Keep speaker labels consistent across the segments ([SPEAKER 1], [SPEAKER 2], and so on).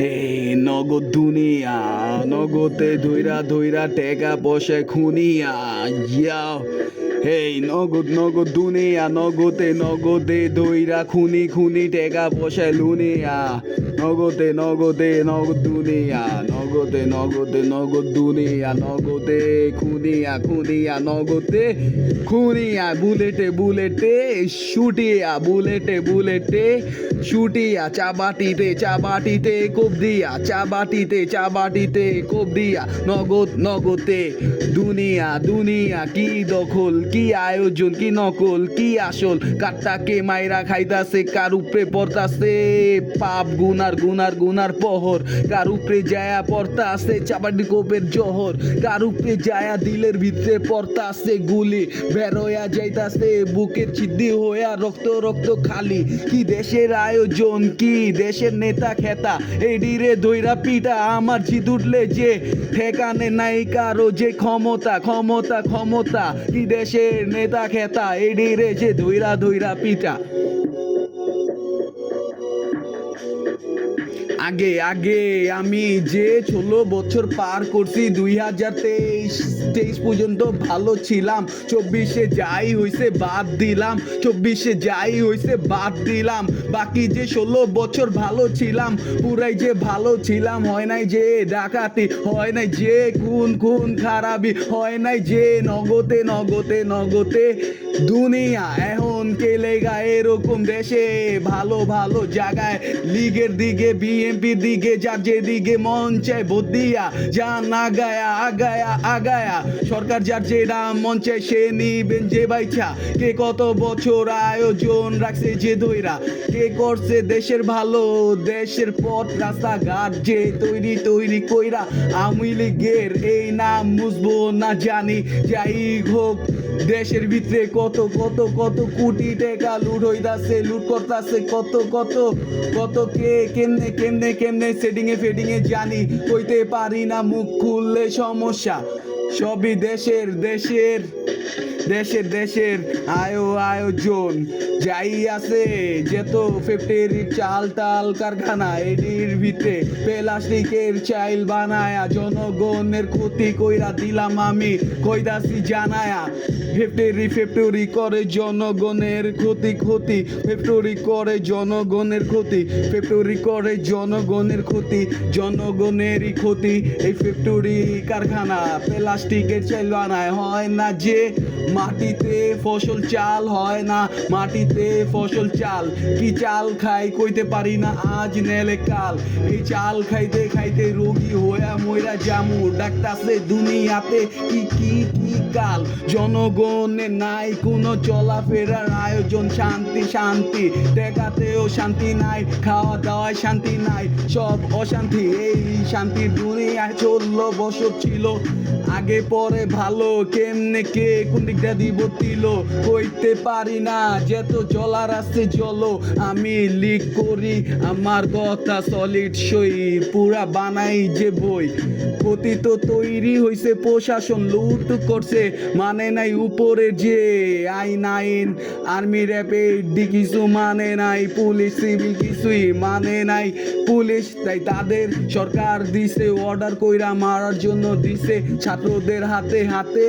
[SPEAKER 1] এই নগদ দুনিয়া, নগদে ধইরা ধইরা টেকা পয়সায় খুনিয়া, ইয়াও। এই নগদ নগদ দুনিয়া, নগদে নগদে ধইরা খুনি খুনি টেকা পয়সায় লুনিয়া, নগদে নগদে নগদ দুনিয়া, নগদে নগদে নগদ দুনিয়া, নগদে খুনিয়া খুনিয়া, নগদে খুনিয়া, বুলেটে বুলেটে শুটিয়া, বুলেটে বুলেটে শুটিয়া, চাবাটিতে চাবাটিতে কোপ দিয়া, চাবাটিতে চাবাটিতে কোপ দিয়া, নগদ নগদে দুনিয়া দুনিয়া, কি দখল কি আয়োজন কি নকল কি আসল, কাটটাকে মাইরা খাইতাছে, কার উপরে পড়তাছে পাপ গুনার গুনার গুনার পহর, কার উপরে যায়া পড়তাছে চাবাটি কোপের জহর, কার উপরে যায়া দিলের ভিতরে পড়তাছে গুলি, বেরোয়া যাইতাছে বুকের ছিদ্দি হইয়া রক্ত রক্ত খালি, কি দেশের আয়োজন কি দেশের নেতা খেতা, এডিরে দইরা পিটা আমার জিদ উঠলে যে ঠেকানে নাই কারো যে ক্ষমতা ক্ষমতা ক্ষমতা, কি দেশের নেতা খেতা এডিরে যে দইরা দইরা পিটা। আগে আগে আমি যে 16 বছর পার করছি, 2023 পর্যন্ত ভালো ছিলাম, 24-এ যাই হইছে বাদ দিলাম, 24-এ যাই হইছে বাদ দিলাম, বাকি যে 16 বছর ভালো ছিলাম, পুরাই যে ভালো ছিলাম, হয় নাই যে ডাকাতি, হয় নাই যে খুন খুন খারাপি, হয় নাই যে নগদে নগদে নগদে দুনিয়া, এখন কে লেগা এরকম দেশে ভালো ভালো জায়গায় লিগের দিকে বিএমপির দিকে যার যেদিকে মন চায় ভোট দিয়া যান আগায়া আগায়া আগায়া, সরকার যার যেটা মন চায় সে নিবেন যে বাইছা, কে কত বছর আয়োজন রাখছে যে দইরা, কে করছে দেশের ভালো দেশের পথ রাস্তাঘাট যে তৈরি তৈরি কইরা, আওয়ামী লীগের এই নাম মুছবো না জানি, যাই হোক দেশের ভিতরে কত কত কত কোটি টাকা লুট হইতাছে লুট করতাছে, কত কত কত কে কেমনে কেমনে কেমনে সেটিং এ ফেডিং এ জানি, কইতে পারি না মুখ খুললে সমস্যা, সবই দেশের দেশের দেশের দেশের আয়োজন, যাই আছে যেত ফ্যাক্টরি চাল টাল কারখানা, এডির ভিতরে প্লাস্টিকের চাইল বানায়া জনগণের ক্ষতি কইরা দিলাম আমি কইদাসি জানায়া, ফ্যাক্টরি করে জনগণের ক্ষতি ক্ষতি, ফ্যাক্টরি করে জনগণের ক্ষতি, ফ্যাক্টরি করে জনগণের ক্ষতি, জনগণেরই ক্ষতি, এই ফ্যাক্টরি কারখানা প্লাস্টিকের চাইল বানায়, হয় না যে মাটিতে ফসল চাল, হয় না মাটিতে ফসল চাল, কি চাল খাই কইতে পারি না আজ নেলে কাল, এই চাল খাইতে খাইতে রোগী হইয়া মইরা জামু, ডাকতাছে দুনিয়াতে কি কি কি কাল, জনগণের নাই কোনো চলাফেরার আয়োজন, শান্তি শান্তি টেকাতেও শান্তি নাই, খাওয়া দাওয়ায় শান্তি নাই, সব অশান্তি, এই শান্তির দুনিয়ায় 16 বছর ছিল, আগে পরে ভালো কেমনে কে কোন দিকটা দিব তিল কইতে পারি না, যেত জলার আছে জলো, আমি লিক করি আমার কথা সলিড সই, পুরা বানাই যে বই, ক্ষতি তো তৈরি হইছে প্রশাসন লুট করছে, মানে নাই উপরে যে আইন আইন আর্মি র্যাপিড কিছু মানে নাই, পুলিশ সিভিল কিছুই মানে নাই, পুলিশ তাই তাদের সরকার দিছে অর্ডার কইরা মারার জন্য দিছে, ছাত্রদের হাতে হাতে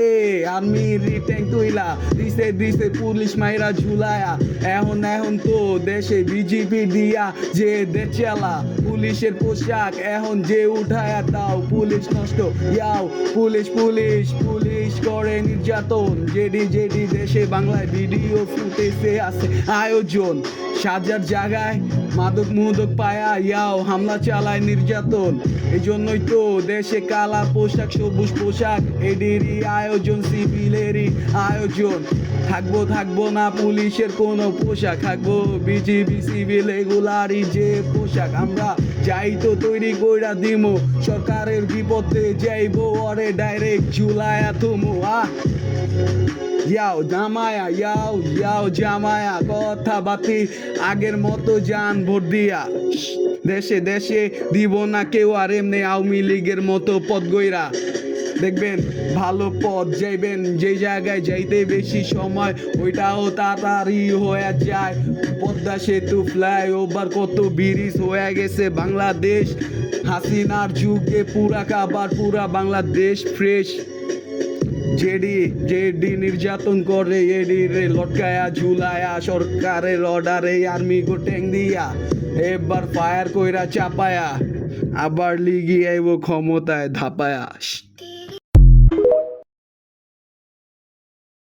[SPEAKER 1] আর্মি রিট্যাঙ্ক তুইলা দিছে দিছে পুলিশ মাইরা ঝুলায়া, এখন এখন তো দেশে বিজিবি দিয়া যে দেচেলা, পুলিশের পোশাক এখন যে উঠায়া দাও, পুলিশ নষ্ট ইয়াও, পুলিশ পুলিশ পুলিশ করে নির্যাতন, যেডি যেডি দেশে বাংলায় ভিডিও ফুটেছে আছে আয়োজন, সাজার জায়গায় মাদক মুদক পায়া ইয়াও হামলা চালায় নির্যাতন, এই জন্যই তো দেশে কালা পোশাক সবুজ পোশাক, এদেরই আয়োজন সিভিলেরই আয়োজন, থাকবো থাকবো না পুলিশের কোনো পোশাক, থাকবো বিজিবি সিভিল এগুলারই যে পোশাক, আমরা যাই তো তৈরি কইরা দিমো, সরকারের বিপদে যাইবো ওরে ডাইরেক্ট ঝুলায়া তুমু ইয়াও জামায়া ইয়াও ইয়াও জামায়া, কথা বাতি আগের মতো যান ভোট দিয়া, দেশে দেশে দিব না কেউ আর এমনি আওয়ামী লীগের মতো পদ গইরা। দেখবেন ভালো পথ যাইবেন, যে জায়গায় যাইতে বেশি সময় ওইটাও তাড়াতাড়ি হয়ে যায়। পদ্মা সেতু ফ্লাইওভার কত ব্রিজ হয়ে গেছে বাংলাদেশ, হাসিনার যুগে পুরা কাবার পুরা বাংলাদেশ ফ্রেশ। জেডি নির্যাতন করে এডি রে লটকায়া ঝুলায়া, সরকারের অর্ডারে আর্মি গো ট্যাং দিয়া এবার ফায়ার কইরা চাপায়া, আবার লিগি আইব ক্ষমতায় ধাপায়া।